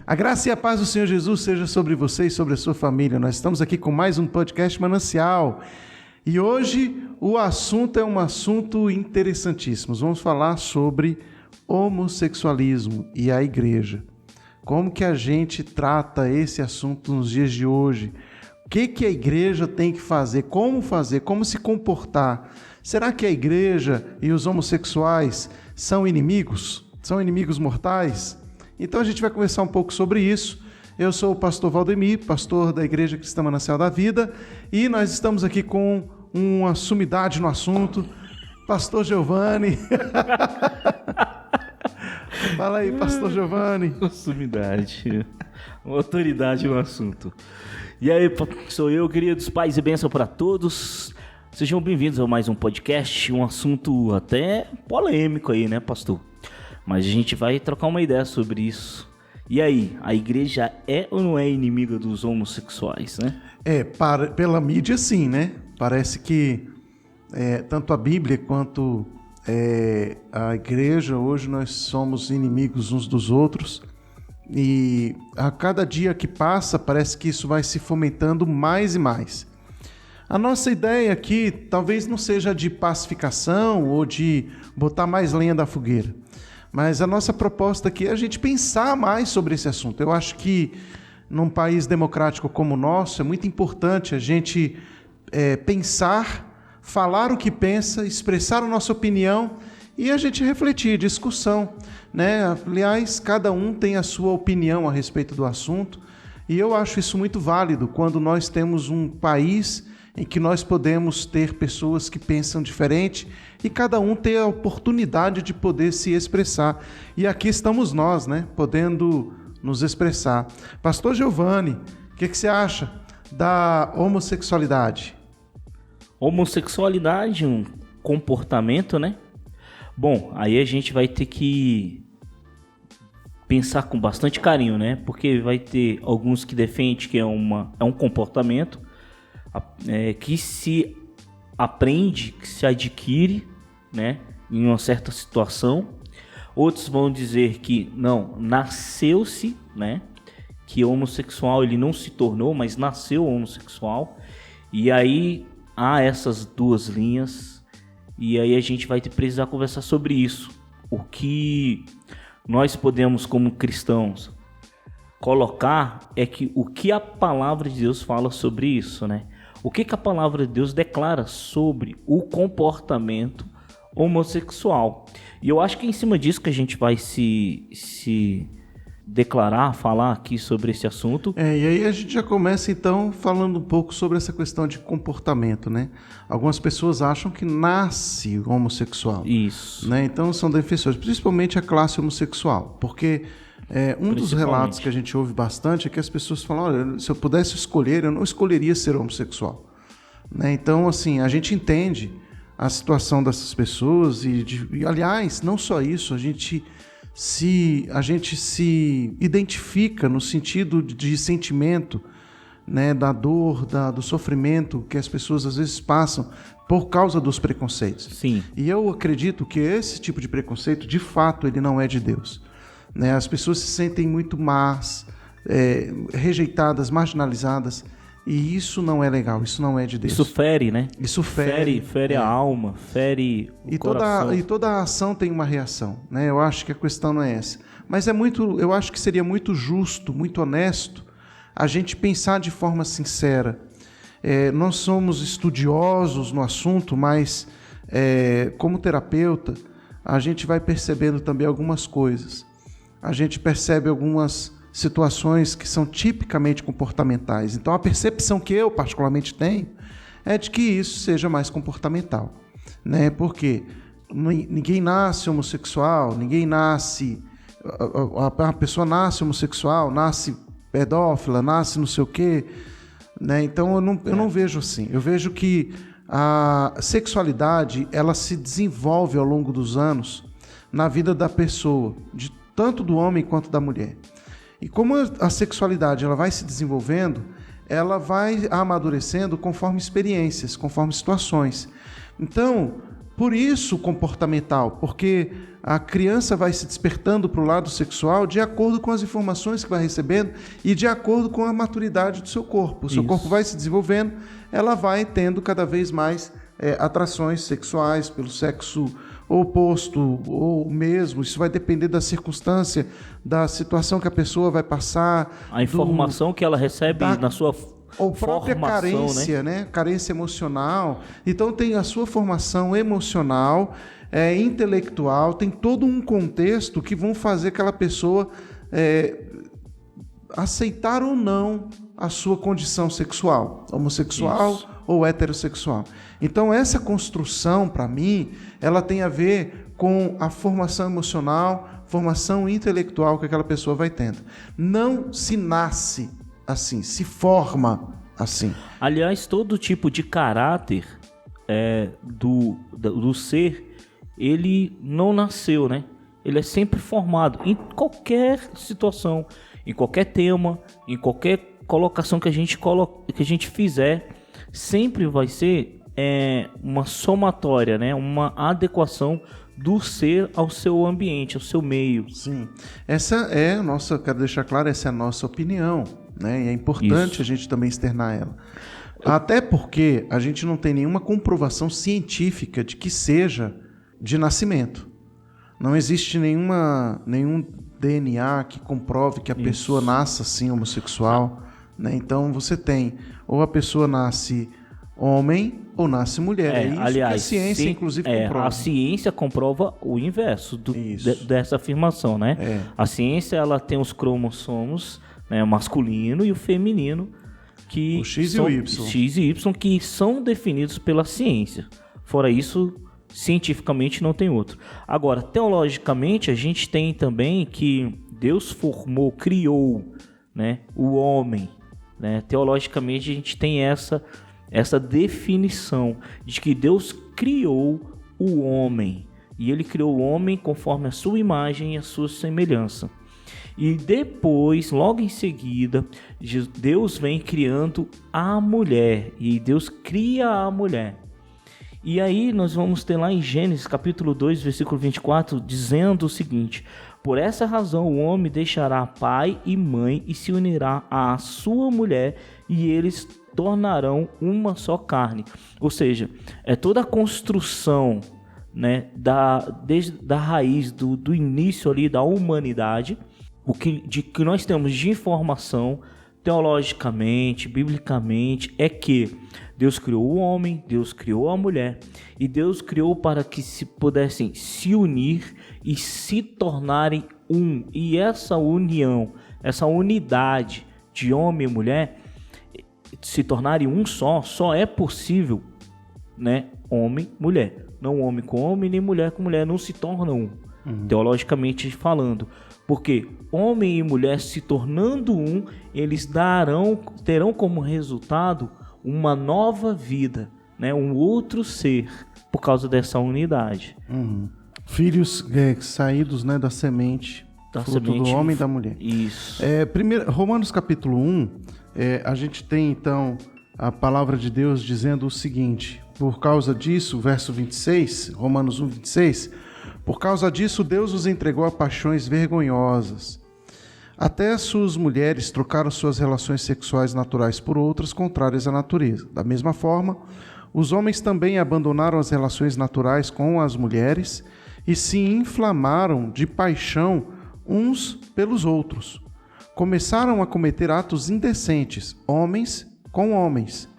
A graça e a paz do Senhor Jesus seja sobre você e sobre a sua família. Nós estamos aqui com mais um podcast Manancial. E hoje o assunto é um assunto interessantíssimo. Vamos falar sobre homossexualismo e a igreja. Como que a gente trata esse assunto nos dias de hoje? O que a igreja tem que fazer? Como se comportar? Será que a igreja e os homossexuais são inimigos? São inimigos mortais? Então a gente vai conversar um pouco sobre isso. Eu sou o pastor Valdemir, pastor da Igreja Cristã Manancial da Vida, e nós estamos aqui com uma sumidade no assunto, pastor Giovanni. Fala aí, pastor Giovanni. Sumidade, uma autoridade no assunto. E aí, sou eu, queridos, paz e bênção para todos. Sejam bem-vindos a mais um podcast, um assunto até polêmico aí, né, pastor? Mas a gente vai trocar uma ideia sobre isso. E aí, a igreja é ou não é inimiga dos homossexuais, né? Pela mídia sim, né? Parece que tanto a Bíblia quanto a igreja, hoje nós somos inimigos uns dos outros. E a cada dia que passa, parece que isso vai se fomentando mais e mais. A nossa ideia aqui talvez não seja de pacificação ou de botar mais lenha da fogueira. Mas a nossa proposta aqui é a gente pensar mais sobre esse assunto. Eu acho que num país democrático como o nosso, é muito importante a gente pensar, falar o que pensa, expressar a nossa opinião e a gente refletir, discussão, né? Aliás, cada um tem a sua opinião a respeito do assunto e eu acho isso muito válido quando nós temos um país em que nós podemos ter pessoas que pensam diferente e cada um ter a oportunidade de poder se expressar. E aqui estamos nós, né, podendo nos expressar. Pastor Giovanni, o que você acha da homossexualidade? Homossexualidade, um comportamento, né? Bom, aí a gente vai ter que pensar com bastante carinho, né? Porque vai ter alguns que defendem que é um comportamento que se aprende, que se adquire, né, em uma certa situação. Outros vão dizer que não, nasceu-se, né, que homossexual ele não se tornou, mas nasceu homossexual. E aí há essas duas linhas e aí a gente vai precisar conversar sobre isso. O que nós podemos como cristãos colocar é que o que a palavra de Deus fala sobre isso, né? O que a palavra de Deus declara sobre o comportamento homossexual. E eu acho que é em cima disso que a gente vai se declarar, falar aqui sobre esse assunto. E aí a gente já começa então falando um pouco sobre essa questão de comportamento, né? Algumas pessoas acham que nasce homossexual. Isso. Né? Então são defensores, principalmente a classe homossexual, porque um dos relatos que a gente ouve bastante é que as pessoas falam, olha, se eu pudesse escolher, eu não escolheria ser homossexual. Né? Então, assim, a gente entende a situação dessas pessoas e aliás, não só isso, a gente se identifica no sentido de sentimento, né, da dor, do sofrimento que as pessoas às vezes passam por causa dos preconceitos. Sim. E eu acredito que esse tipo de preconceito, de fato, ele não é de Deus. Né? As pessoas se sentem muito más, rejeitadas, marginalizadas, e isso não é legal, isso não é de Deus. Isso fere, né? Isso fere. Fere a alma, fere o coração. E toda a ação tem uma reação, né? Eu acho que a questão não é essa. Mas eu acho que seria muito justo, muito honesto, a gente pensar de forma sincera. Nós somos estudiosos no assunto, mas como terapeuta, a gente vai percebendo também algumas coisas. A gente percebe algumas situações que são tipicamente comportamentais. Então, a percepção que eu particularmente tenho é de que isso seja mais comportamental, né? Porque ninguém nasce homossexual, a pessoa nasce homossexual, nasce pedófila, nasce não sei o quê, né? Então, eu não vejo assim. Eu vejo que a sexualidade, ela se desenvolve ao longo dos anos na vida da pessoa, tanto do homem quanto da mulher. E como a sexualidade ela vai se desenvolvendo, ela vai amadurecendo conforme experiências, conforme situações. Então, Por isso, comportamental, porque a criança vai se despertando para o lado sexual de acordo com as informações que vai recebendo e de acordo com a maturidade do seu corpo. O seu corpo vai se desenvolvendo, ela vai tendo cada vez mais atrações sexuais pelo sexo oposto ou mesmo. Isso vai depender da circunstância, da situação que a pessoa vai passar. A informação que ela recebe na sua ou própria formação, carência, né? Carência emocional. Então tem a sua formação emocional, intelectual, tem todo um contexto que vão fazer aquela pessoa aceitar ou não a sua condição sexual, homossexual ou heterossexual. Então essa construção, para mim, ela tem a ver com a formação emocional, formação intelectual que aquela pessoa vai tendo. Não se nasce assim, se forma assim. Aliás, todo tipo de caráter do ser, ele não nasceu, né? Ele é sempre formado em qualquer situação, em qualquer tema, em qualquer colocação que a gente fizer, sempre vai ser uma somatória, né? Uma adequação do ser ao seu ambiente, ao seu meio. Sim. Essa é a nossa, quero deixar claro, essa é a nossa opinião, né? E é importante a gente também externar ela. Até porque a gente não tem nenhuma comprovação científica de que seja de nascimento. Não existe nenhum DNA que comprove que a pessoa nasça assim homossexual, né? Então você tem, ou a pessoa nasce homem ou nasce mulher. É isso, aliás, que a ciência inclusive comprova. A ciência comprova o inverso dessa afirmação, né? A ciência, ela tem os cromossomos, né, masculino e o feminino, que o X e o Y. X e Y, que são definidos pela ciência. Fora isso, cientificamente não tem outro. Agora, teologicamente, a gente tem também que Deus criou, né, o homem, né? Teologicamente, a gente tem essa definição de que Deus criou o homem. E ele criou o homem conforme a sua imagem e a sua semelhança. E depois, logo em seguida, Deus vem criando a mulher. E Deus cria a mulher. E aí nós vamos ter lá em Gênesis capítulo 2, versículo 24, dizendo o seguinte: por essa razão o homem deixará pai e mãe e se unirá à sua mulher, e eles tornarão uma só carne. Ou seja, é toda a construção, né, desde a raiz do início ali da humanidade, que nós temos de informação teologicamente, biblicamente, é que Deus criou o homem, Deus criou a mulher, e Deus criou para que se pudessem se unir e se tornarem um. E essa união, essa unidade de homem e mulher, se tornarem um só é possível, né? Homem, mulher. Não homem com homem, nem mulher com mulher, não se tornam um, teologicamente falando. Porque homem e mulher se tornando um, eles terão como resultado uma nova vida, né? Um outro ser, por causa dessa unidade. Filhos saídos, né, da semente, fruto do homem e da mulher. Isso. Romanos capítulo 1, a gente tem então a palavra de Deus dizendo o seguinte: por causa disso, verso 26, Romanos 1, 26, por causa disso Deus os entregou a paixões vergonhosas. Até suas mulheres trocaram suas relações sexuais naturais por outras contrárias à natureza. Da mesma forma, os homens também abandonaram as relações naturais com as mulheres e se inflamaram de paixão uns pelos outros. Começaram a cometer atos indecentes, homens com homens,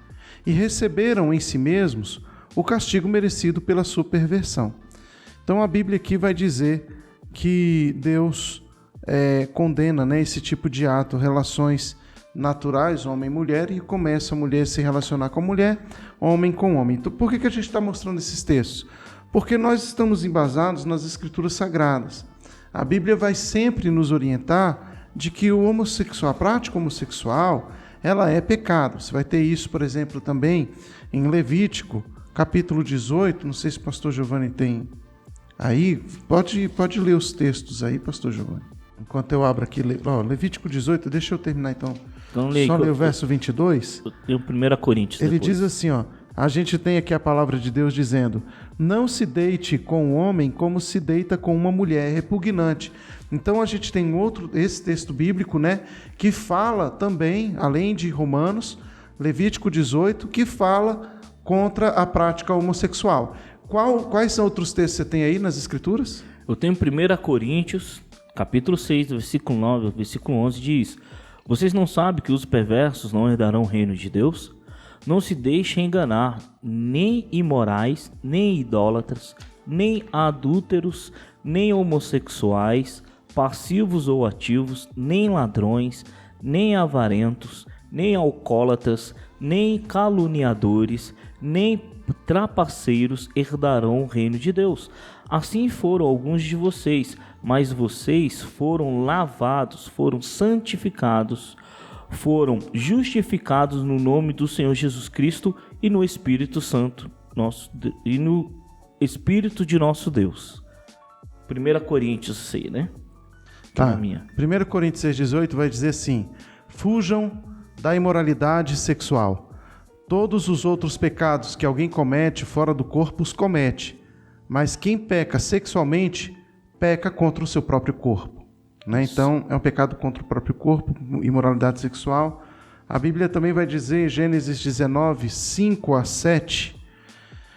e receberam em si mesmos o castigo merecido pela sua perversão. Então a Bíblia aqui vai dizer que Deus condena, né, esse tipo de ato, relações naturais, homem e mulher, e começa a mulher a se relacionar com a mulher, homem com homem. Então por que a gente está mostrando esses textos? Porque nós estamos embasados nas Escrituras Sagradas. A Bíblia vai sempre nos orientar de que o homossexual, a prática homossexual, ela é pecado. Você vai ter isso, por exemplo, também em Levítico, capítulo 18, não sei se o pastor Giovanni tem aí, pode ler os textos aí, pastor Giovanni. Enquanto eu abro aqui, Levítico 18, deixa eu terminar então. Só ler o verso 22. Tem o 1 Coríntios. Ele depois. diz assim, a gente tem aqui a palavra de Deus dizendo: não se deite com o homem como se deita com uma mulher, é repugnante. Então a gente tem esse texto bíblico, né, que fala também, além de Romanos, Levítico 18, que fala contra a prática homossexual. Quais são outros textos que você tem aí nas Escrituras? Eu tenho 1 Coríntios, capítulo 6, versículo 9, versículo 11, diz: vocês não sabem que os perversos não herdarão o reino de Deus? Não se deixem enganar, nem imorais, nem idólatras, nem adúlteros, nem homossexuais, passivos ou ativos, nem ladrões, nem avarentos, nem alcoólatras, nem caluniadores, nem trapaceiros herdarão o reino de Deus. Assim foram alguns de vocês, mas vocês foram lavados, foram santificados, foram justificados no nome do Senhor Jesus Cristo e no Espírito Santo e no Espírito de nosso Deus. 1 Coríntios 6, né? Tá. 1 Coríntios 6,18 vai dizer assim: fujam da imoralidade sexual. Todos os outros pecados que alguém comete fora do corpo os comete, mas quem peca sexualmente peca contra o seu próprio corpo. Né? Então, é um pecado contra o próprio corpo, imoralidade sexual. A Bíblia também vai dizer, em Gênesis 19, 5 a 7,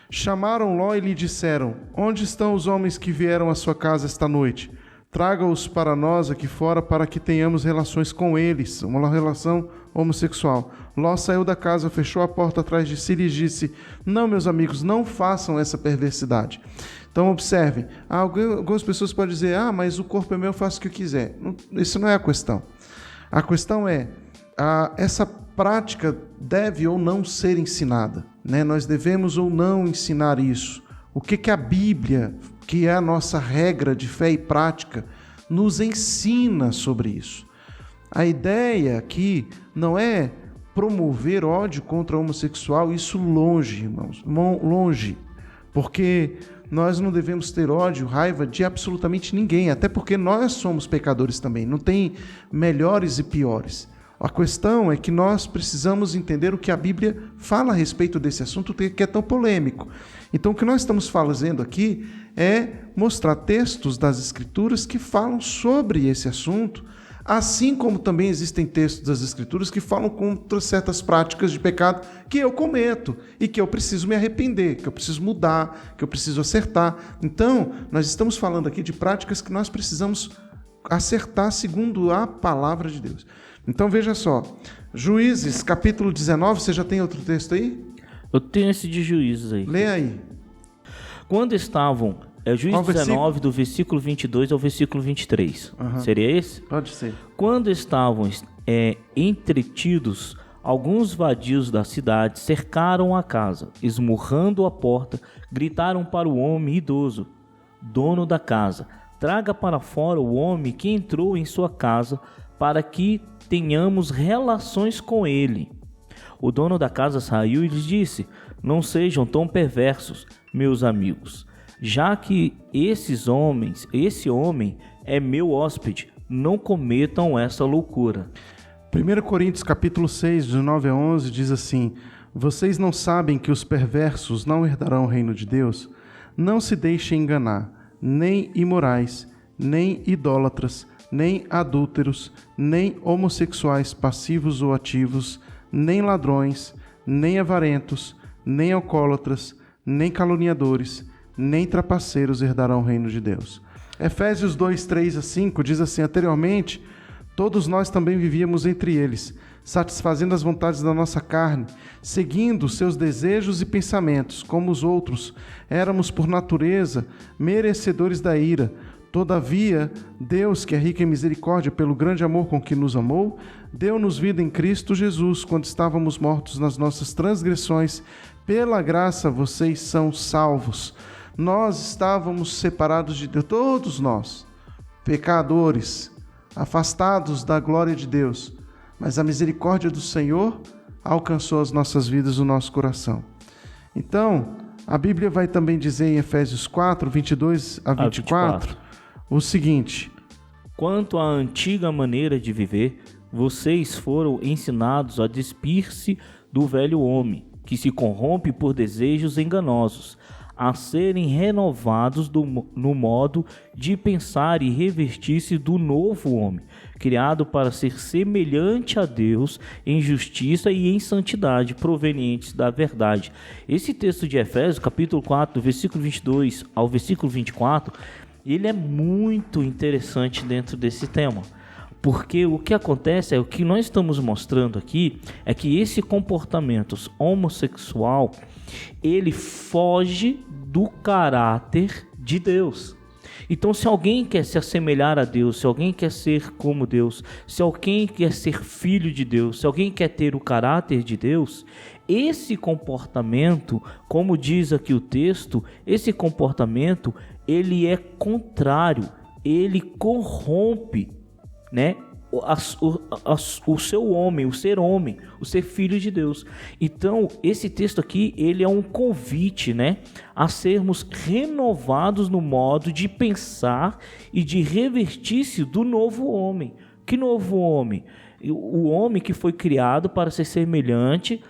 chamaram Ló e lhe disseram: onde estão os homens que vieram à sua casa esta noite? Traga-os para nós aqui fora para que tenhamos relações com eles, uma relação homossexual. Ló saiu da casa, fechou a porta atrás de si e lhes disse: não, meus amigos, não façam essa perversidade. Então, observem, algumas pessoas podem dizer: mas o corpo é meu, eu faço o que eu quiser. Isso não é a questão. A questão é, essa prática deve ou não ser ensinada, né? Nós devemos ou não ensinar isso. O que a Bíblia, que é a nossa regra de fé e prática, nos ensina sobre isso? A ideia aqui não é promover ódio contra o homossexual, isso longe, irmãos, longe, porque nós não devemos ter ódio, raiva de absolutamente ninguém, até porque nós somos pecadores também, não tem melhores e piores. A questão é que nós precisamos entender o que a Bíblia fala a respeito desse assunto, que é tão polêmico. Então, o que nós estamos fazendo aqui é mostrar textos das Escrituras que falam sobre esse assunto, assim como também existem textos das Escrituras que falam contra certas práticas de pecado que eu cometo e que eu preciso me arrepender, que eu preciso mudar, que eu preciso acertar. Então, nós estamos falando aqui de práticas que nós precisamos acertar segundo a palavra de Deus. Então, veja só, Juízes, capítulo 19, você já tem outro texto aí? Eu tenho esse de Juízes aí. Lê aí. Quando estavam... Juízes 19, do versículo 22 ao versículo 23. Seria esse? Pode ser. Quando estavam entretidos, alguns vadios da cidade cercaram a casa, esmurrando a porta, gritaram para o homem idoso, dono da casa: traga para fora o homem que entrou em sua casa, para que tenhamos relações com ele. O dono da casa saiu e lhes disse: não sejam tão perversos, meus amigos, já que esse homem é meu hóspede, não cometam essa loucura. 1 Coríntios capítulo 6, de 9 a 11, diz assim: vocês não sabem que os perversos não herdarão o reino de Deus? Não se deixem enganar, nem imorais, nem idólatras, nem adúlteros, nem homossexuais passivos ou ativos, nem ladrões, nem avarentos, nem alcoólatras, nem caluniadores, nem trapaceiros herdarão o reino de Deus. Efésios 2, 3 a 5 diz assim: anteriormente, todos nós também vivíamos entre eles, satisfazendo as vontades da nossa carne, seguindo seus desejos e pensamentos, como os outros. Éramos, por natureza, merecedores da ira. Todavia, Deus, que é rico em misericórdia, pelo grande amor com que nos amou, deu-nos vida em Cristo Jesus, quando estávamos mortos nas nossas transgressões. Pela graça vocês são salvos. Nós estávamos separados de Deus, todos nós, pecadores, afastados da glória de Deus, mas a misericórdia do Senhor alcançou as nossas vidas, o nosso coração. Então, a Bíblia vai também dizer em Efésios 4, 22 a 24, o seguinte: quanto à antiga maneira de viver, vocês foram ensinados a despir-se do velho homem, que se corrompe por desejos enganosos, a serem renovados no modo de pensar e revestir-se do novo homem, criado para ser semelhante a Deus em justiça e em santidade, provenientes da verdade. Esse texto de Efésios, capítulo 4, versículo 22 ao versículo 24, ele é muito interessante dentro desse tema. Porque o que acontece é, o que nós estamos mostrando aqui, é que esse comportamento homossexual, ele foge do caráter de Deus. Então, se alguém quer se assemelhar a Deus, se alguém quer ser como Deus, se alguém quer ser filho de Deus, se alguém quer ter o caráter de Deus, esse comportamento, como diz aqui o texto, esse comportamento, ele é contrário, ele corrompe, né, o seu homem, o ser filho de Deus. Então, esse texto aqui, ele é um convite, né, a sermos renovados no modo de pensar e de revestir-se do novo homem. Que novo homem? O homem que foi criado para ser semelhante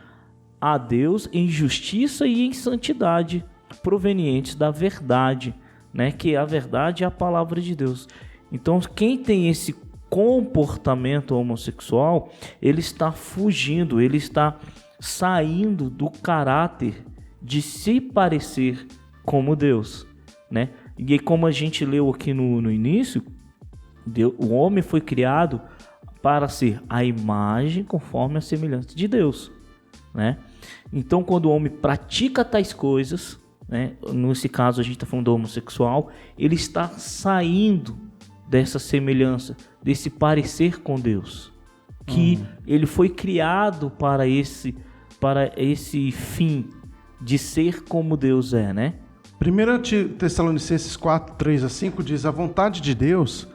a Deus em justiça e em santidade, provenientes da verdade, né, que a verdade é a palavra de Deus. Então, quem tem esse comportamento homossexual, ele está fugindo, ele está saindo do caráter de se parecer como Deus, né? E como a gente leu aqui no início, o homem foi criado para ser a imagem conforme a semelhança de Deus, né? Então, quando o homem pratica tais coisas, né, nesse caso a gente está falando do homossexual, ele está saindo dessa semelhança, desse parecer com Deus, que ele foi criado para esse fim de ser como Deus é, né? 1 Tessalonicenses 4, 3 a 5 diz: a vontade de Deus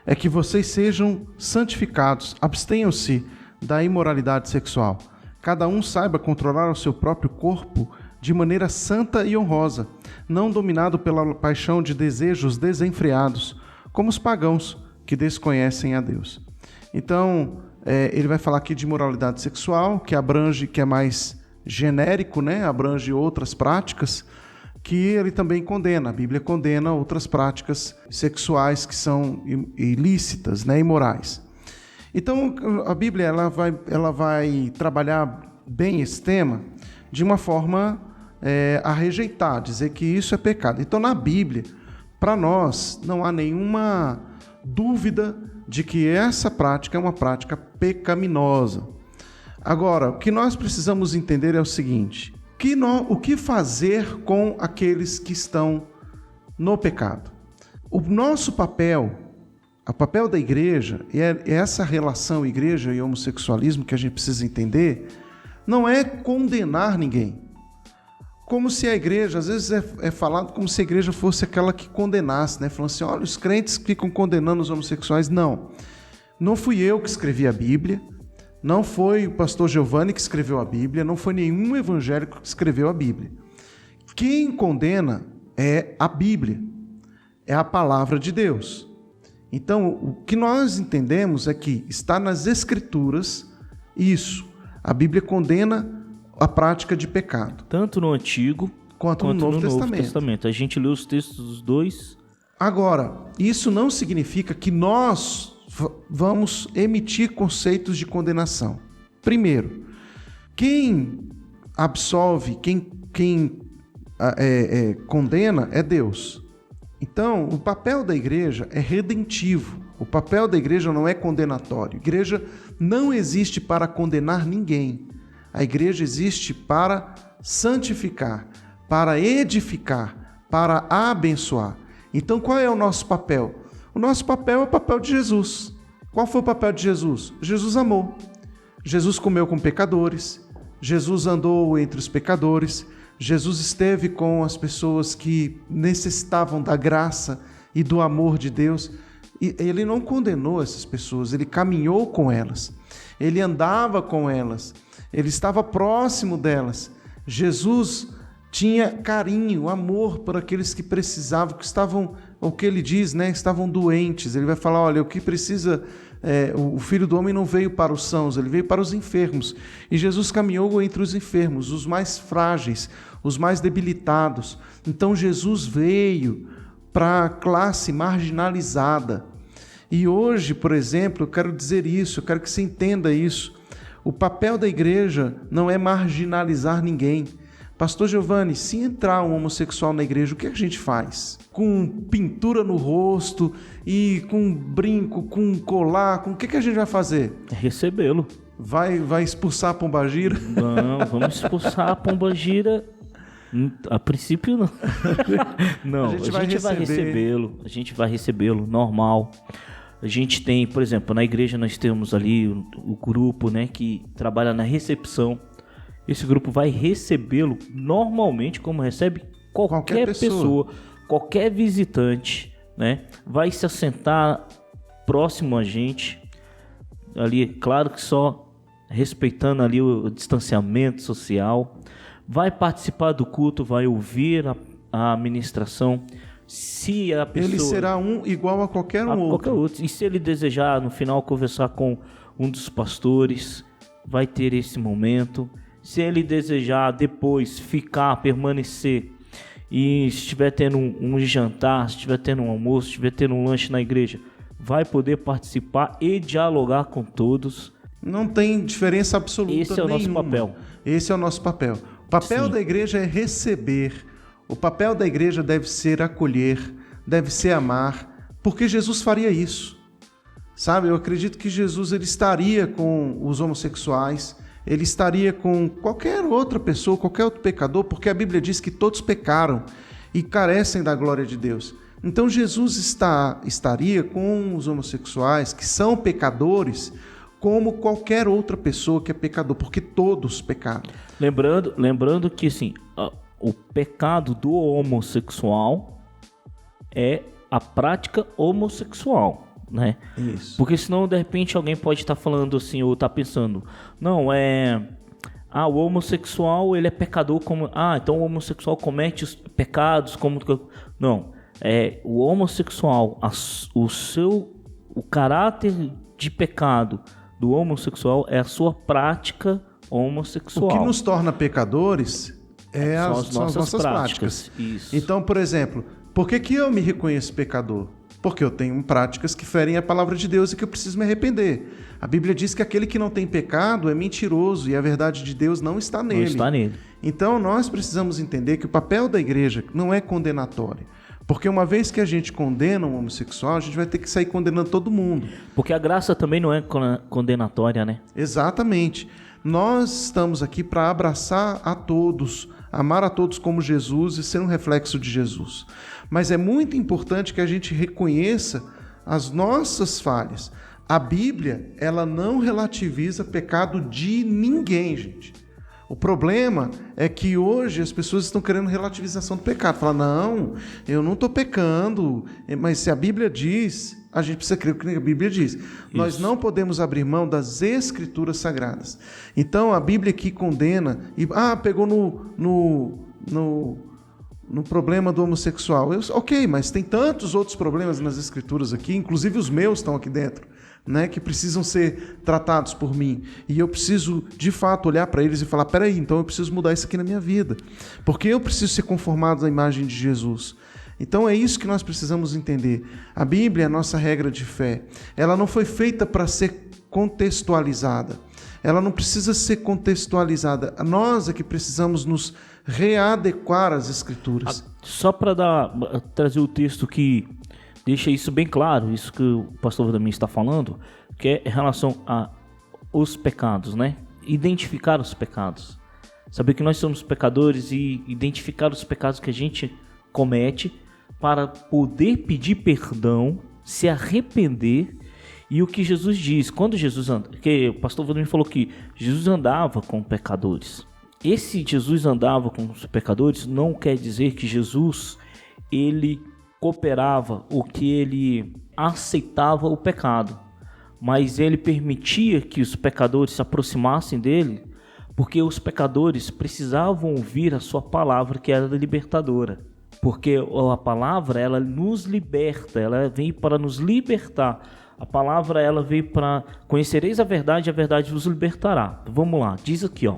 é que vocês sejam santificados, abstenham-se da imoralidade sexual. Cada um saiba controlar o seu próprio corpo de maneira santa e honrosa, não dominado pela paixão de desejos desenfreados, como os pagãos que desconhecem a Deus. Então, ele vai falar aqui de moralidade sexual, que é mais genérico, né? Abrange outras práticas, que ele também condena. A Bíblia condena outras práticas sexuais que são ilícitas, né? Imorais. Então, a Bíblia ela vai trabalhar bem esse tema de uma forma a rejeitar, dizer que isso é pecado. Então, na Bíblia, para nós, não há nenhuma dúvida de que essa prática é uma prática pecaminosa. Agora, o que nós precisamos entender é o seguinte: o que fazer com aqueles que estão no pecado? O nosso papel, o papel da igreja, é essa relação igreja e homossexualismo que a gente precisa entender, não é condenar ninguém. Como se a igreja, às vezes é falado como se a igreja fosse aquela que condenasse, né? Falando assim, olha, os crentes ficam condenando os homossexuais. Não fui eu que escrevi a Bíblia, não foi o pastor Giovanni que escreveu a Bíblia, não foi nenhum evangélico que escreveu a Bíblia. Quem condena é a Bíblia, é a palavra de Deus. Então, o que nós entendemos é que está nas Escrituras isso. A Bíblia condena a prática de pecado. Tanto no Antigo quanto no Novo Testamento. A gente lê os textos dos dois. Agora, isso não significa que nós vamos emitir conceitos de condenação. Primeiro, quem absolve, quem condena é Deus. Então, o papel da igreja é redentivo. O papel da igreja não é condenatório. A igreja não existe para condenar ninguém. A igreja existe para santificar, para edificar, para abençoar. Então, qual é o nosso papel? O nosso papel é o papel de Jesus. Qual foi o papel de Jesus? Jesus amou. Jesus comeu com pecadores. Jesus andou entre os pecadores. Jesus esteve com as pessoas que necessitavam da graça e do amor de Deus. E ele não condenou essas pessoas, ele caminhou com elas. Ele andava com elas. Ele estava próximo delas. Jesus tinha carinho, amor por aqueles que precisavam, que estavam, o que ele diz, né, estavam doentes. Ele vai falar, olha, o que precisa, o Filho do Homem não veio para os sãos, ele veio para os enfermos. E Jesus caminhou entre os enfermos, os mais frágeis, os mais debilitados. Então Jesus veio para a classe marginalizada. E hoje, por exemplo, eu quero dizer isso, eu quero que você entenda isso. O papel da igreja não é marginalizar ninguém. Pastor Giovanni, se entrar um homossexual na igreja, o que a gente faz? Com pintura no rosto e com brinco, com colar, com o que a gente vai fazer? Recebê-lo. Vai expulsar a pombagira? Não, vamos expulsar a pombagira. A princípio não. Não, a gente vai recebê-lo. A gente vai recebê-lo normal. A gente tem, por exemplo, na igreja nós temos ali o grupo, né, que trabalha na recepção. Esse grupo vai recebê-lo normalmente, como recebe qualquer pessoa, qualquer visitante, né? Vai se assentar próximo a gente, ali, claro que só respeitando ali o distanciamento social. Vai participar do culto, vai ouvir a ministração. Se a pessoa... Ele será igual a qualquer outro. E se ele desejar, no final, conversar com um dos pastores, vai ter esse momento. Se ele desejar depois permanecer, e estiver tendo um jantar, se estiver tendo um almoço, se estiver tendo um lanche na igreja, vai poder participar e dialogar com todos. Não tem diferença absoluta nenhuma. Esse é o nosso papel. Esse é o nosso papel. O papel da igreja é receber. O papel da igreja deve ser acolher, deve ser amar, porque Jesus faria isso. Sabe, eu acredito que Jesus ele estaria com os homossexuais, ele estaria com qualquer outra pessoa, qualquer outro pecador, porque a Bíblia diz que todos pecaram e carecem da glória de Deus. Então Jesus estaria com os homossexuais, que são pecadores, como qualquer outra pessoa que é pecador, porque todos pecaram. Lembrando que assim, o pecado do homossexual é a prática homossexual. Né? Isso. Porque senão de repente alguém pode estar falando assim, ou estar pensando, não, o homossexual ele é pecador como, então o homossexual comete os pecados como, não, o homossexual, o caráter de pecado do homossexual é a sua prática homossexual. O que nos torna pecadores são as nossas práticas. Isso. Então, por exemplo, por que eu me reconheço pecador? Porque eu tenho práticas que ferem a palavra de Deus e que eu preciso me arrepender. A Bíblia diz que aquele que não tem pecado é mentiroso e a verdade de Deus não está nele. Não está nele. Então nós precisamos entender que o papel da igreja não é condenatório. Porque uma vez que a gente condena um homossexual, a gente vai ter que sair condenando todo mundo. Porque a graça também não é condenatória, né? Exatamente. Nós estamos aqui para abraçar a todos, amar a todos como Jesus e ser um reflexo de Jesus. Mas é muito importante que a gente reconheça as nossas falhas. A Bíblia, ela não relativiza pecado de ninguém, gente. O problema é que hoje as pessoas estão querendo relativização do pecado. Fala, não, eu não estou pecando, mas se a Bíblia diz, a gente precisa crer o que a Bíblia diz. Isso. Nós não podemos abrir mão das Escrituras Sagradas. Então a Bíblia aqui condena, pegou no problema do homossexual. Ok, mas tem tantos outros problemas nas Escrituras aqui, inclusive os meus estão aqui dentro, né, que precisam ser tratados por mim. E eu preciso, de fato, olhar para eles e falar, peraí, então eu preciso mudar isso aqui na minha vida. Porque eu preciso ser conformado à imagem de Jesus. Então é isso que nós precisamos entender. A Bíblia é a nossa regra de fé. Ela não foi feita para ser contextualizada. Ela não precisa ser contextualizada. Nós é que precisamos nos readequar às Escrituras. Só para trazer o texto que deixa isso bem claro, isso que o pastor Vladimir está falando, que é em relação aos pecados, né? Identificar os pecados. Saber que nós somos pecadores e identificar os pecados que a gente comete para poder pedir perdão, se arrepender. E o que Jesus diz, quando Jesus anda, que o pastor Vladimir falou que Jesus andava com pecadores. Esse Jesus andava com os pecadores não quer dizer que Jesus ele cooperava ou que ele aceitava o pecado, mas ele permitia que os pecadores se aproximassem dele Porque os pecadores precisavam ouvir a sua palavra, que era libertadora. Porque a palavra, ela nos liberta, ela vem para nos libertar. A palavra, ela veio para conhecereis a verdade vos libertará. Vamos lá, diz aqui, ó.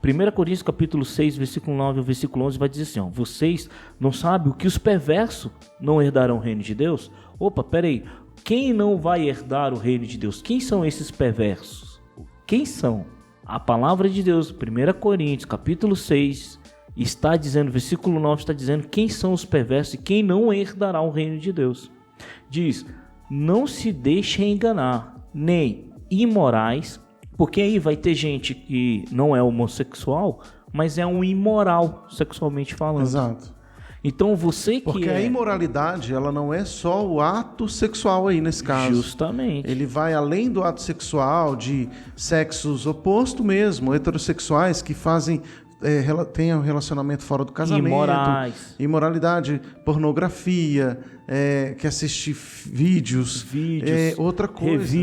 1 Coríntios capítulo 6, versículo 9 ao versículo 11 vai dizer assim, ó, vocês não sabem o que os perversos não herdarão o reino de Deus? Opa, peraí, quem não vai herdar o reino de Deus? Quem são esses perversos? Quem são? A palavra de Deus, 1 Coríntios capítulo 6, está dizendo, versículo 9 está dizendo quem são os perversos e quem não herdará o reino de Deus. Diz, não se deixem enganar, nem imorais, porque aí vai ter gente que não é homossexual, mas é um imoral, sexualmente falando. Exato. Então você que Porque a imoralidade, ela não é só o ato sexual aí nesse caso. Justamente. Ele vai além do ato sexual, de sexos opostos mesmo, heterossexuais que fazem... tem um relacionamento fora do casamento, imorais, imoralidade, pornografia, que assiste vídeos, outra coisa,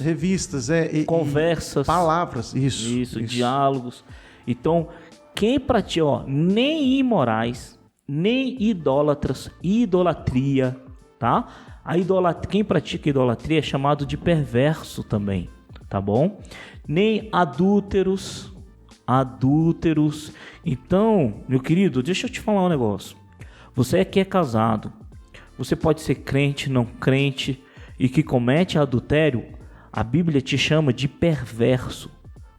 revistas, conversas, palavras, isso, diálogos. Então, quem pratica, nem imorais, nem idólatras, idolatria, tá? Quem pratica idolatria é chamado de perverso também, tá bom? Nem adúlteros. Então, meu querido, deixa eu te falar um negócio. Você que é casado, você pode ser crente, não crente, e que comete adultério, a Bíblia te chama de perverso.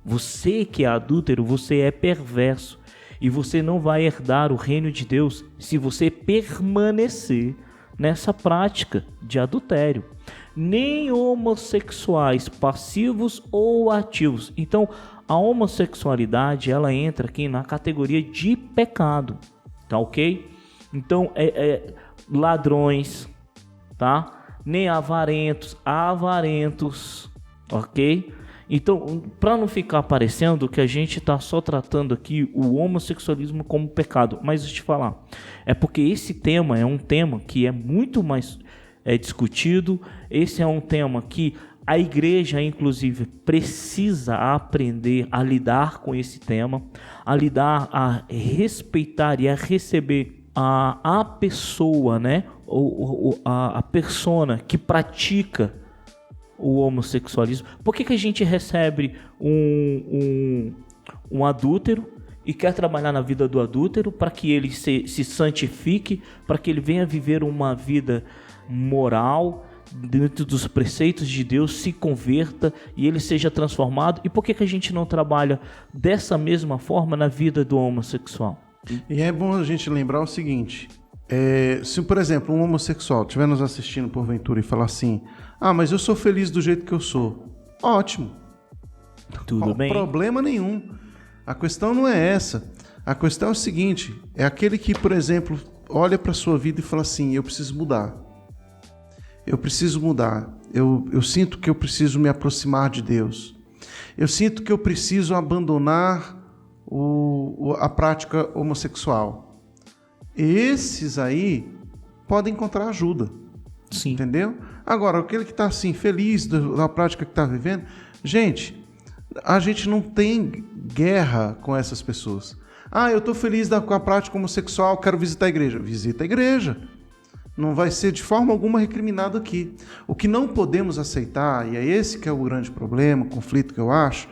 Você que é adúltero, você é perverso. E você não vai herdar o reino de Deus se você permanecer nessa prática de adultério. Nem homossexuais, passivos ou ativos. Então, a homossexualidade, ela entra aqui na categoria de pecado, tá ok? Então, ladrões, tá? Nem avarentos, ok? Então, para não ficar parecendo que a gente está só tratando aqui o homossexualismo como pecado, mas deixa eu te falar, é porque esse tema é um tema que é muito mais discutido, esse é um tema que a igreja, inclusive, precisa aprender a lidar com esse tema, a respeitar e a receber a pessoa, né? A persona que pratica o homossexualismo. Por que a gente recebe um adúltero e quer trabalhar na vida do adúltero para que ele se santifique, para que ele venha viver uma vida moral, dentro dos preceitos de Deus, se converta e ele seja transformado? E por que a gente não trabalha dessa mesma forma na vida do homossexual? E é bom a gente lembrar o seguinte, se por exemplo um homossexual estiver nos assistindo porventura e falar assim, mas eu sou feliz do jeito que eu sou, ótimo, tudo bem, problema nenhum. A questão não é essa, a questão é o seguinte, é aquele que, por exemplo, olha para a sua vida e fala assim, eu preciso mudar, eu sinto que eu preciso me aproximar de Deus, eu sinto que eu preciso abandonar a prática homossexual. Esses aí podem encontrar ajuda. Sim. Entendeu? Agora, aquele que está assim, feliz da prática que está vivendo, a gente não tem guerra com essas pessoas. Eu estou feliz com a prática homossexual, quero visitar a igreja. Visita a igreja. Não vai ser de forma alguma recriminado aqui. O que não podemos aceitar, e é esse que é o grande problema, o conflito que eu acho,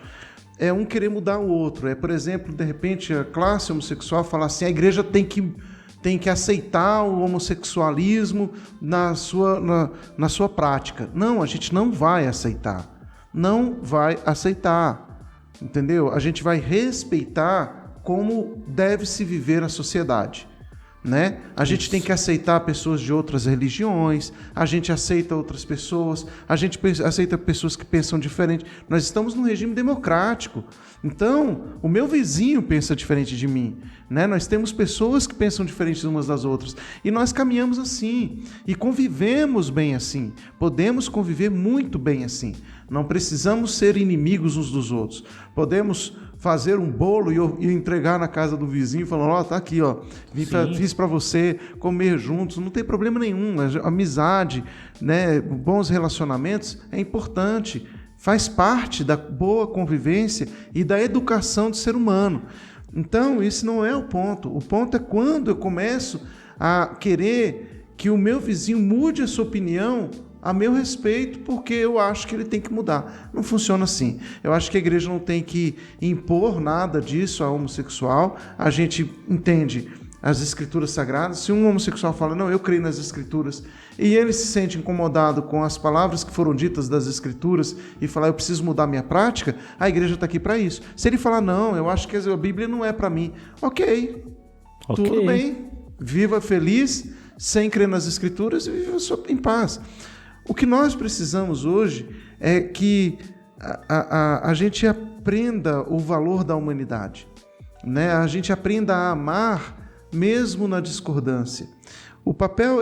é um querer mudar o outro. Por exemplo, de repente, a classe homossexual falar assim, a igreja tem que aceitar o homossexualismo na sua prática. Não, a gente não vai aceitar. Não vai aceitar. Entendeu? A gente vai respeitar como deve se viver a sociedade. Né? A gente tem que aceitar pessoas de outras religiões, a gente aceita outras pessoas, a gente aceita pessoas que pensam diferente. Nós estamos num regime democrático. Então, o meu vizinho pensa diferente de mim, né? Nós temos pessoas que pensam diferente umas das outras. E nós caminhamos assim. E convivemos bem assim. Podemos conviver muito bem assim. Não precisamos ser inimigos uns dos outros. Podemos fazer um bolo e entregar na casa do vizinho, falando, tá aqui, fiz para você, comer juntos, não tem problema nenhum. A amizade, né, bons relacionamentos é importante. faz parte da boa convivência e da educação do ser humano. Então, esse não é o ponto. O ponto é quando eu começo a querer que o meu vizinho mude a sua opinião a meu respeito, porque eu acho que ele tem que mudar. Não funciona assim. Eu acho que a igreja não tem que impor nada disso ao homossexual. A gente entende as escrituras sagradas. Se um homossexual fala, não, eu creio nas escrituras, e ele se sente incomodado com as palavras que foram ditas das escrituras e falar, eu preciso mudar minha prática, a igreja está aqui para isso. Se ele falar, não, eu acho que a Bíblia não é para mim, ok, tudo bem, viva feliz, sem crer nas escrituras e viva em paz. O que nós precisamos hoje é que a gente aprenda o valor da humanidade, né? A gente aprenda a amar mesmo na discordância.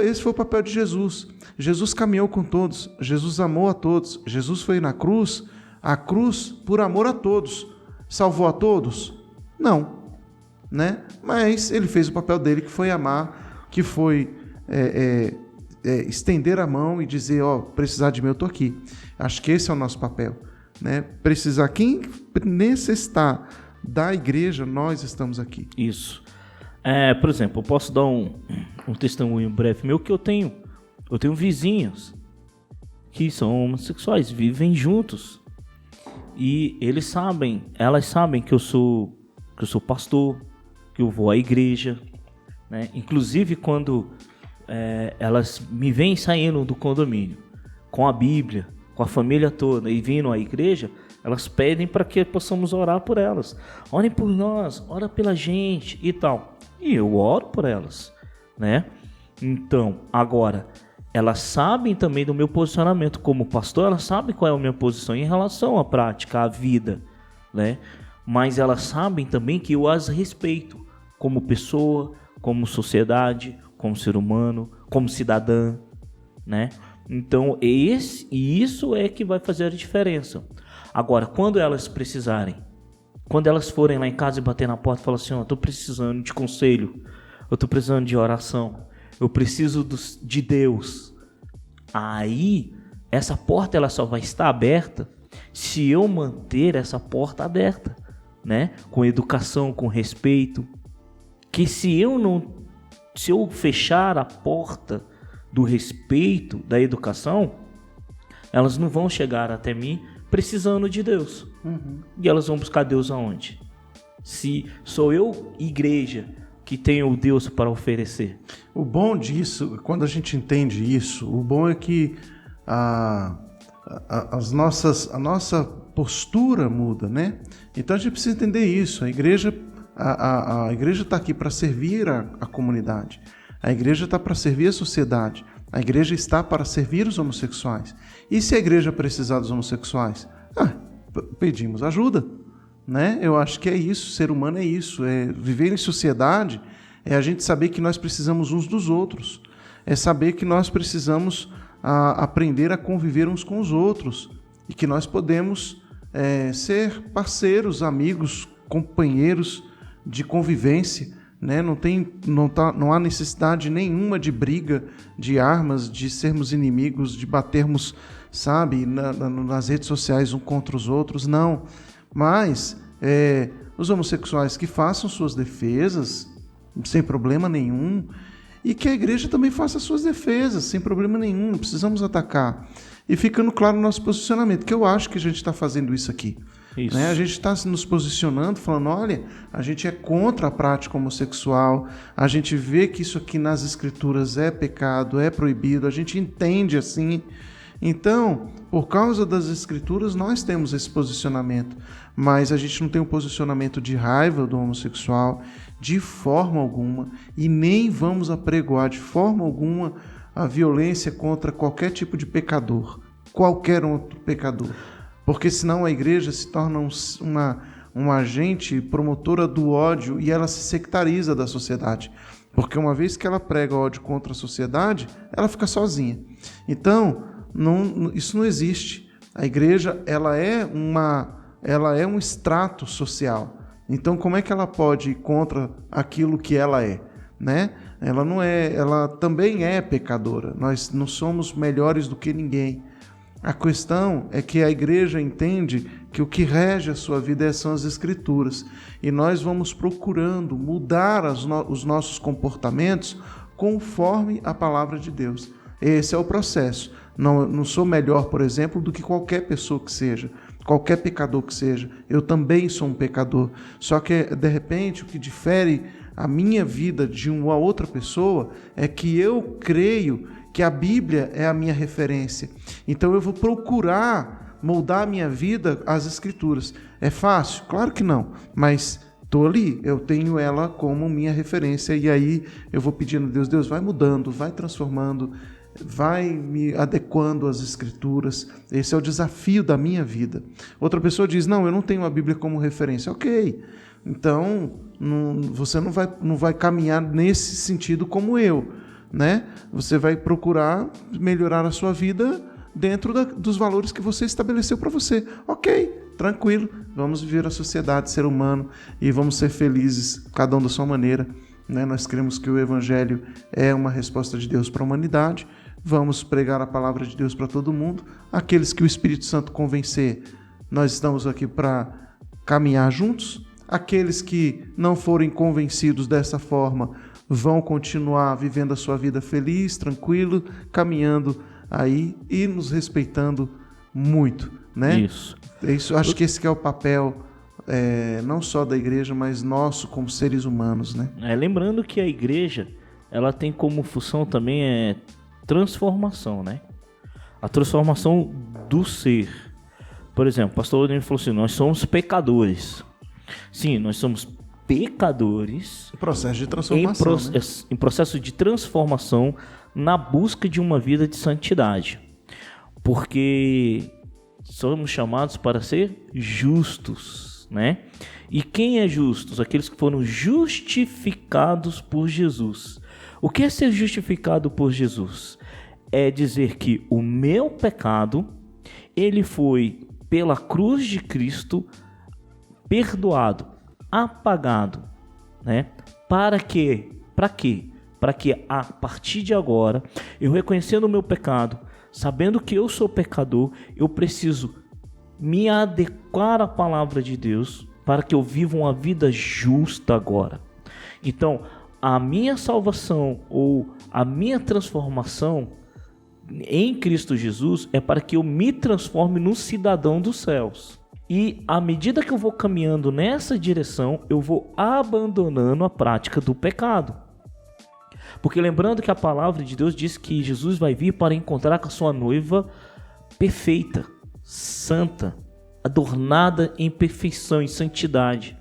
Esse foi o papel de Jesus. Jesus caminhou com todos, Jesus amou a todos, Jesus foi na cruz, a cruz por amor a todos. Salvou a todos? Não, né? Mas ele fez o papel dele, que foi amar, que foi estender a mão e dizer, precisar de mim, eu estou aqui. Acho que esse é o nosso papel, né? Precisar, quem necessitar da igreja, nós estamos aqui. Isso. Por exemplo, eu posso dar um testemunho breve meu, que eu tenho vizinhos que são homossexuais, vivem juntos, e elas sabem que eu sou pastor, que eu vou à igreja, né? Inclusive quando elas me veem saindo do condomínio com a Bíblia, com a família toda e vindo à igreja, elas pedem para que possamos orar por elas. Orem por nós, ora pela gente e tal. E eu oro por elas, né? Então, agora, elas sabem também do meu posicionamento como pastor, elas sabem qual é a minha posição em relação à prática, à vida, né? Mas elas sabem também que eu as respeito como pessoa, como sociedade, como ser humano, como cidadã, né? Então, isso é que vai fazer a diferença. Agora, quando elas precisarem, quando elas forem lá em casa e bater na porta e falar assim, eu estou precisando de conselho, eu estou precisando de oração, eu preciso de Deus. Aí, essa porta ela só vai estar aberta se eu manter essa porta aberta, né? Com educação, com respeito. Que se eu fechar a porta do respeito, da educação, elas não vão chegar até mim precisando de Deus. E elas vão buscar Deus aonde? Se sou eu, igreja, que tenho o Deus para oferecer. O bom disso, quando a gente entende isso, o bom é que a nossa postura muda, né? Então a gente precisa entender isso. A igreja está aqui para servir a comunidade. A igreja está para servir a sociedade. A igreja está para servir os homossexuais. E se a igreja precisar dos homossexuais? Pedimos ajuda, né? Eu acho que é isso, ser humano é isso, é viver em sociedade, é a gente saber que nós precisamos uns dos outros, é saber que nós precisamos aprender a conviver uns com os outros e que nós podemos ser parceiros, amigos, companheiros de convivência, né? Não há necessidade nenhuma de briga, de armas, de sermos inimigos, de batermos, sabe, nas redes sociais uns contra os outros, não. Mas os homossexuais que façam suas defesas sem problema nenhum, e que a igreja também faça suas defesas sem problema nenhum, não precisamos atacar. E ficando claro o nosso posicionamento, que eu acho que a gente está fazendo isso aqui. Isso. Né? A gente está nos posicionando, falando, olha, a gente é contra a prática homossexual, a gente vê que isso aqui nas escrituras é pecado, é proibido, a gente entende assim. Então, por causa das escrituras, nós temos esse posicionamento, mas a gente não tem um posicionamento de raiva do homossexual de forma alguma, e nem vamos apregoar de forma alguma a violência contra qualquer tipo de pecador, qualquer outro pecador. Porque senão a igreja se torna uma agente promotora do ódio e ela se sectariza da sociedade. Porque uma vez que ela prega ódio contra a sociedade, ela fica sozinha. Então, isso não existe. A igreja ela é um extrato social. Então, como é que ela pode ir contra aquilo que ela é, né? Ela também é pecadora. Nós não somos melhores do que ninguém. A questão é que a igreja entende que o que rege a sua vida são as Escrituras. E nós vamos procurando mudar os nossos comportamentos conforme a palavra de Deus. Esse é o processo. Não sou melhor, por exemplo, do que qualquer pessoa que seja, qualquer pecador que seja. Eu também sou um pecador. Só que, de repente, o que difere a minha vida de uma outra pessoa é que eu creio que a Bíblia é a minha referência. Então eu vou procurar moldar a minha vida às Escrituras. É fácil? Claro que não, mas estou ali, eu tenho ela como minha referência, e aí eu vou pedindo a Deus, Deus vai mudando, vai transformando, vai me adequando às Escrituras. Esse é o desafio da minha vida. Outra pessoa diz, não, eu não tenho a Bíblia como referência. Ok, então você não vai caminhar nesse sentido como eu, né? Você vai procurar melhorar a sua vida dentro dos valores que você estabeleceu para você. Ok, tranquilo, vamos viver a sociedade, ser humano, e vamos ser felizes, cada um da sua maneira, né? Nós cremos que o Evangelho é uma resposta de Deus para a humanidade. Vamos pregar a palavra de Deus para todo mundo. Aqueles que o Espírito Santo convencer, nós estamos aqui para caminhar juntos. Aqueles que não forem convencidos dessa forma vão continuar vivendo a sua vida feliz, tranquilo, caminhando aí e nos respeitando muito, né? Isso, acho que esse que é o papel não só da igreja, mas nosso como seres humanos, né? Lembrando que a igreja, ela tem como função também transformação, né? A transformação do ser. Por exemplo, o pastor Odinho falou assim, nós somos pecadores. Sim, nós somos pecadores. Processo de transformação, em processo de transformação na busca de uma vida de santidade. Porque somos chamados para ser justos, né? E quem é justos? Aqueles que foram justificados por Jesus. O que é ser justificado por Jesus? É dizer que o meu pecado, ele foi pela cruz de Cristo perdoado, apagado, né? Para quê? Para quê? Para que a partir de agora, eu reconhecendo o meu pecado, sabendo que eu sou pecador, eu preciso me adequar à palavra de Deus para que eu viva uma vida justa agora. Então, a minha salvação ou a minha transformação em Cristo Jesus é para que eu me transforme num cidadão dos céus. E à medida que eu vou caminhando nessa direção, eu vou abandonando a prática do pecado. Porque lembrando que a palavra de Deus diz que Jesus vai vir para encontrar com a sua noiva perfeita, santa, adornada em perfeição, em santidade.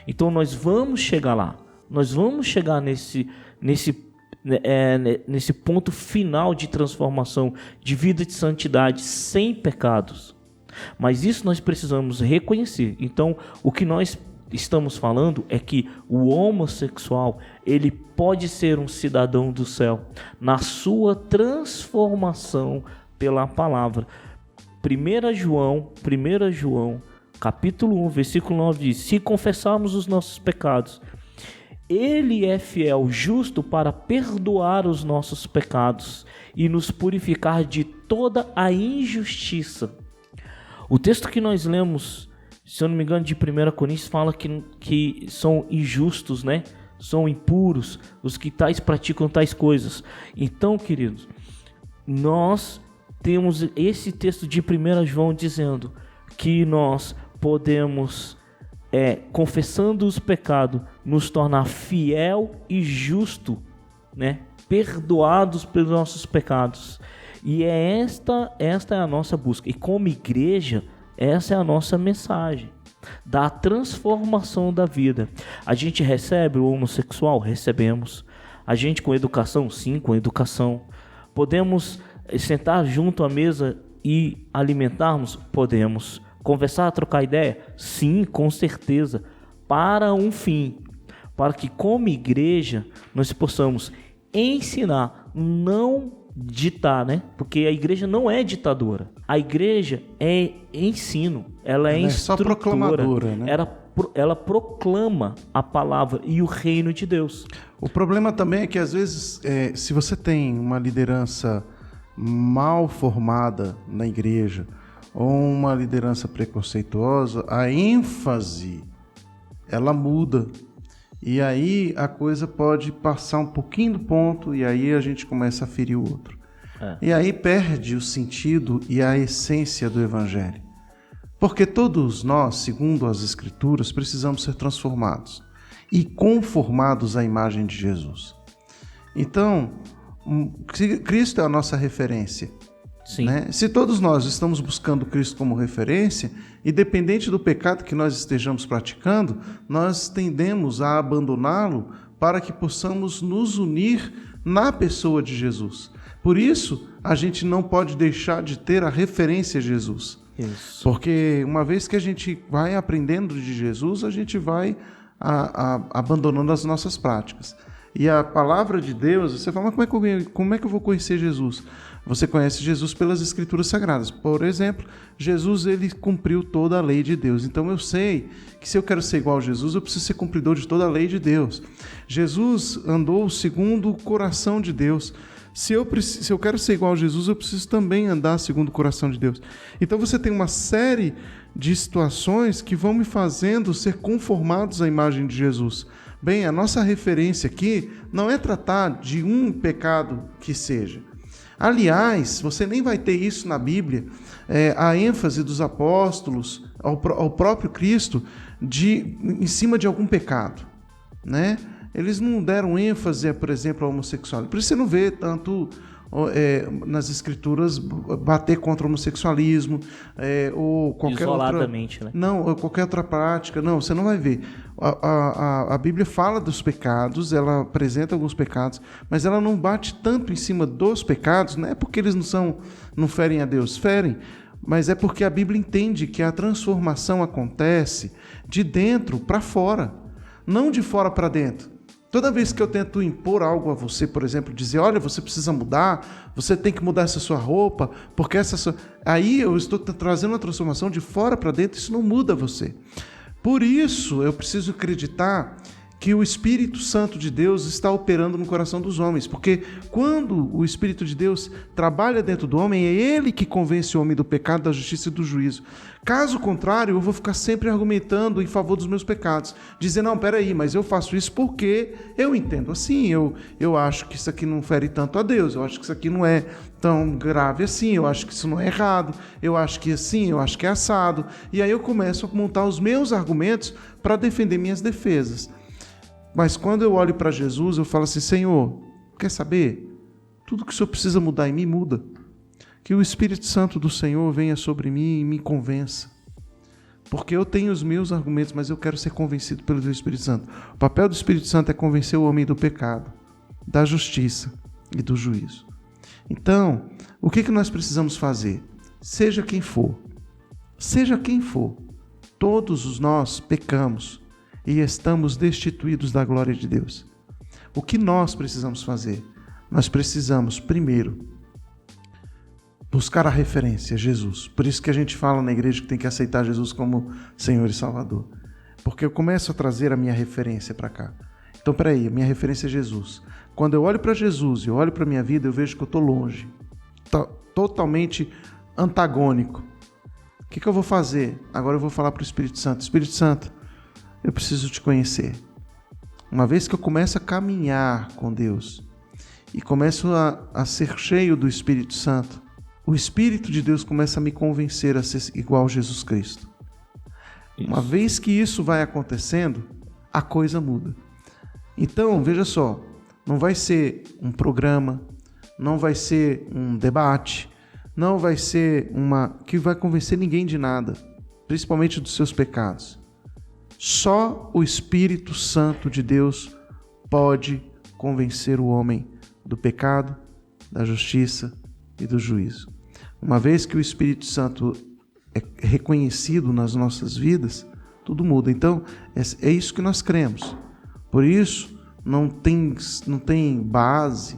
Então nós vamos chegar lá. Nós vamos chegar nesse ponto final de transformação, de vida de santidade, sem pecados. Mas isso nós precisamos reconhecer. Então, o que nós estamos falando é que o homossexual, ele pode ser um cidadão do céu na sua transformação pela palavra. 1 João, capítulo 1, versículo 9 diz: se confessarmos os nossos pecados, Ele é fiel, justo para perdoar os nossos pecados e nos purificar de toda a injustiça. O texto que nós lemos, se eu não me engano, de 1 Coríntios, fala que são injustos, né? São impuros os que praticam tais coisas. Então, queridos, nós temos esse texto de 1 João dizendo que nós podemos, confessando os pecados, nos tornar fiel e justo, né? Perdoados pelos nossos pecados. E esta é a nossa busca. E como igreja, essa é a nossa mensagem da transformação da vida. A gente recebe o homossexual? Recebemos. A gente com educação? Sim, com educação. Podemos sentar junto à mesa e alimentarmos? Podemos. Conversar, trocar ideia? Sim, com certeza. Para um fim. Para que como igreja nós possamos ensinar, não ditar, né? Porque a igreja não é ditadora. A igreja é ensino, ela é instrutora, só proclamadora, né? Ela proclama a palavra e o reino de Deus. O problema também é que às vezes, se você tem uma liderança mal formada na igreja ou uma liderança preconceituosa, a ênfase ela muda. E aí a coisa pode passar um pouquinho do ponto e aí a gente começa a ferir o outro. E aí perde o sentido e a essência do evangelho. Porque todos nós, segundo as Escrituras, precisamos ser transformados e conformados à imagem de Jesus. Então, Cristo é a nossa referência. Sim. Né? Se todos nós estamos buscando Cristo como referência, independente do pecado que nós estejamos praticando, nós tendemos a abandoná-lo para que possamos nos unir na pessoa de Jesus. Por isso, a gente não pode deixar de ter a referência a Jesus. Isso. Porque uma vez que a gente vai aprendendo de Jesus, a gente vai abandonando as nossas práticas. E a palavra de Deus, você fala, mas como é que eu vou conhecer Jesus? Você conhece Jesus pelas Escrituras Sagradas. Por exemplo, Jesus ele cumpriu toda a lei de Deus. Então eu sei que se eu quero ser igual a Jesus, eu preciso ser cumpridor de toda a lei de Deus. Jesus andou segundo o coração de Deus. Se eu quero ser igual a Jesus, eu preciso também andar segundo o coração de Deus. Então você tem uma série de situações que vão me fazendo ser conformados à imagem de Jesus. Bem, a nossa referência aqui não é tratar de um pecado que seja. Aliás, você nem vai ter isso na Bíblia, a ênfase dos apóstolos ao próprio Cristo em cima de algum pecado, né? Eles não deram ênfase, por exemplo, ao homossexual. Por isso você não vê tanto nas Escrituras bater contra o homossexualismo ou qualquer isoladamente, outra, né? Não, ou qualquer outra prática. Não, você não vai ver. A Bíblia fala dos pecados, ela apresenta alguns pecados, mas ela não bate tanto em cima dos pecados, não é porque eles não ferem a Deus, ferem, mas é porque a Bíblia entende que a transformação acontece de dentro para fora, não de fora para dentro. Toda vez que eu tento impor algo a você, por exemplo, dizer, olha, você precisa mudar, você tem que mudar essa sua roupa, porque aí eu estou trazendo uma transformação de fora para dentro, isso não muda você. Por isso, eu preciso acreditar que o Espírito Santo de Deus está operando no coração dos homens, porque quando o Espírito de Deus trabalha dentro do homem, é ele que convence o homem do pecado, da justiça e do juízo. Caso contrário, eu vou ficar sempre argumentando em favor dos meus pecados, dizendo, não, peraí, mas eu faço isso porque eu entendo assim, eu acho que isso aqui não fere tanto a Deus, eu acho que isso aqui não é tão grave assim, eu acho que isso não é errado, eu acho que assim, eu acho que é assado, e aí eu começo a montar os meus argumentos para defender minhas defesas. Mas quando eu olho para Jesus, eu falo assim, Senhor, quer saber? Tudo que o Senhor precisa mudar em mim, muda. Que o Espírito Santo do Senhor venha sobre mim e me convença. Porque eu tenho os meus argumentos, mas eu quero ser convencido pelo Espírito Santo. O papel do Espírito Santo é convencer o homem do pecado, da justiça e do juízo. Então, o que nós precisamos fazer? Seja quem for, todos nós pecamos e estamos destituídos da glória de Deus. O que nós precisamos fazer? Nós precisamos, primeiro, buscar a referência, Jesus. Por isso que a gente fala na igreja que tem que aceitar Jesus como Senhor e Salvador. Porque eu começo a trazer a minha referência para cá. Então, peraí, a minha referência é Jesus. Quando eu olho para Jesus e olho para a minha vida, eu vejo que eu estou longe. Totalmente antagônico. O que eu vou fazer? Agora eu vou falar para o Espírito Santo. Espírito Santo, eu preciso te conhecer. Uma vez que eu começo a caminhar com Deus e começo a ser cheio do Espírito Santo, o Espírito de Deus começa a me convencer a ser igual a Jesus Cristo. Isso. Uma vez que isso vai acontecendo, a coisa muda. Então, veja só, não vai ser um programa, não vai ser um debate, não vai ser que vai convencer ninguém de nada, principalmente dos seus pecados. Só o Espírito Santo de Deus pode convencer o homem do pecado, da justiça e do juízo. Uma vez que o Espírito Santo é reconhecido nas nossas vidas, tudo muda. Então, é isso que nós cremos. Por isso, não tem base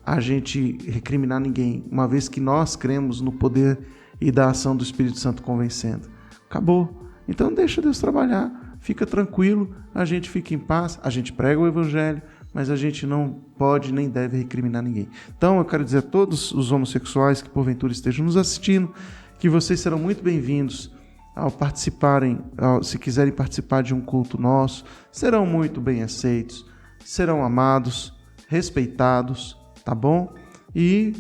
a gente recriminar ninguém, uma vez que nós cremos no poder e da ação do Espírito Santo convencendo. Acabou. Então, deixa Deus trabalhar. Fica tranquilo, a gente fica em paz, a gente prega o Evangelho, mas a gente não pode nem deve recriminar ninguém. Então eu quero dizer a todos os homossexuais que porventura estejam nos assistindo, que vocês serão muito bem-vindos ao participarem, se quiserem participar de um culto nosso, serão muito bem aceitos, serão amados, respeitados, tá bom? E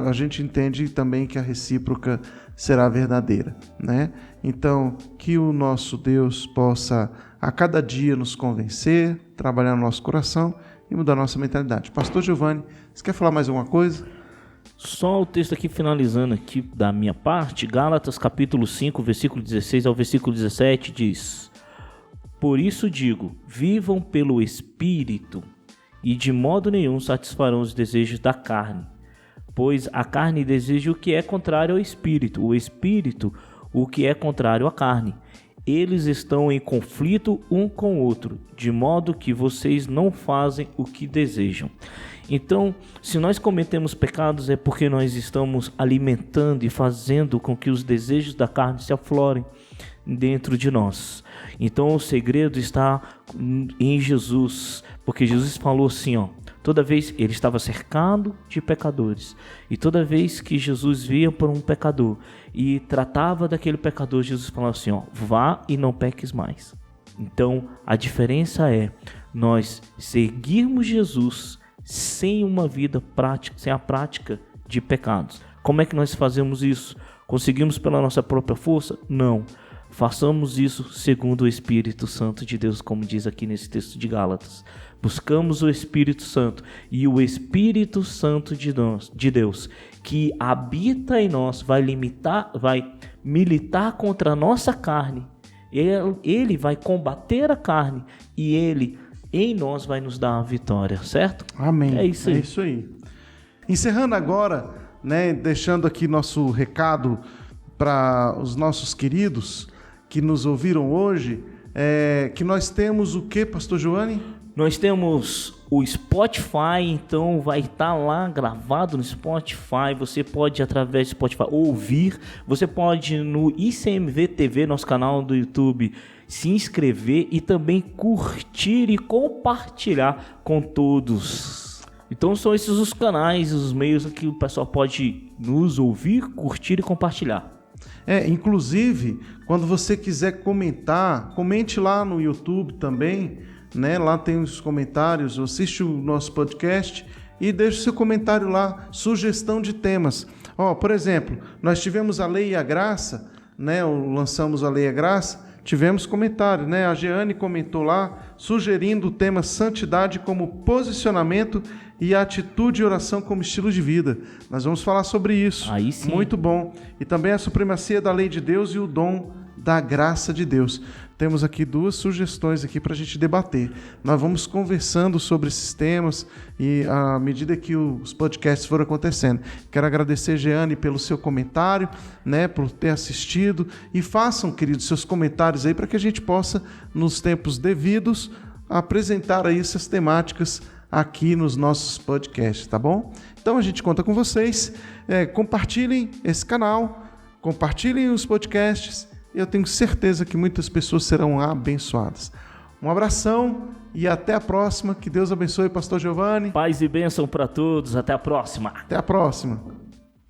a gente entende também que a recíproca será verdadeira, né? Então, que o nosso Deus possa a cada dia nos convencer, trabalhar no nosso coração e mudar a nossa mentalidade. Pastor Giovanni, você quer falar mais alguma coisa? Só o texto aqui, finalizando aqui da minha parte, Gálatas capítulo 5, versículo 16 ao versículo 17 diz: Por isso digo, vivam pelo Espírito, e de modo nenhum satisfarão os desejos da carne. Pois a carne deseja o que é contrário ao Espírito, o Espírito o que é contrário à carne. Eles estão em conflito um com o outro, de modo que vocês não fazem o que desejam. Então, se nós cometemos pecados é porque nós estamos alimentando e fazendo com que os desejos da carne se aflorem dentro de nós. Então, o segredo está em Jesus, porque Jesus falou assim, toda vez ele estava cercado de pecadores, e toda vez que Jesus via por um pecador e tratava daquele pecador, Jesus falava assim, vá e não peques mais. Então, a diferença é nós seguirmos Jesus sem uma vida prática, sem a prática de pecados. Como é que nós fazemos isso? Conseguimos pela nossa própria força? Não. Façamos isso segundo o Espírito Santo de Deus, como diz aqui nesse texto de Gálatas. Buscamos o Espírito Santo, e o Espírito Santo de Deus, que habita em nós, vai militar contra a nossa carne. Ele vai combater a carne, e ele em nós vai nos dar a vitória, certo? Amém. É isso aí. É isso aí. Encerrando agora, né, deixando aqui nosso recado para os nossos queridos que nos ouviram hoje, que nós temos o que, Pastor Giovanni? Nós temos o Spotify, então vai estar lá gravado no Spotify. Você pode, através do Spotify, ouvir. Você pode no ICMV TV, nosso canal do YouTube, se inscrever e também curtir e compartilhar com todos. Então são esses os canais, os meios que o pessoal pode nos ouvir, curtir e compartilhar. Inclusive, quando você quiser comentar, comente lá no YouTube também, né? Lá tem os comentários, assiste o nosso podcast e deixe seu comentário lá, sugestão de temas. Por exemplo, nós tivemos a Lei e a Graça, né? Lançamos a Lei e a Graça, tivemos comentário, né? A Jeane comentou lá, sugerindo o tema santidade como posicionamento e atitude e oração como estilo de vida. Nós vamos falar sobre isso. Aí sim. Muito bom. E também a supremacia da lei de Deus e o dom da graça de Deus. Temos aqui 2 sugestões aqui para a gente debater. Nós vamos conversando sobre esses temas e à medida que os podcasts foram acontecendo. Quero agradecer, Jeane, pelo seu comentário, né, por ter assistido. E façam, queridos, seus comentários aí para que a gente possa, nos tempos devidos, apresentar aí essas temáticas aqui nos nossos podcasts, tá bom? Então a gente conta com vocês. Compartilhem esse canal, compartilhem os podcasts. Eu tenho certeza que muitas pessoas serão abençoadas. Um abração e até a próxima. Que Deus abençoe, Pastor Giovanni. Paz e bênção para todos. Até a próxima. Até a próxima.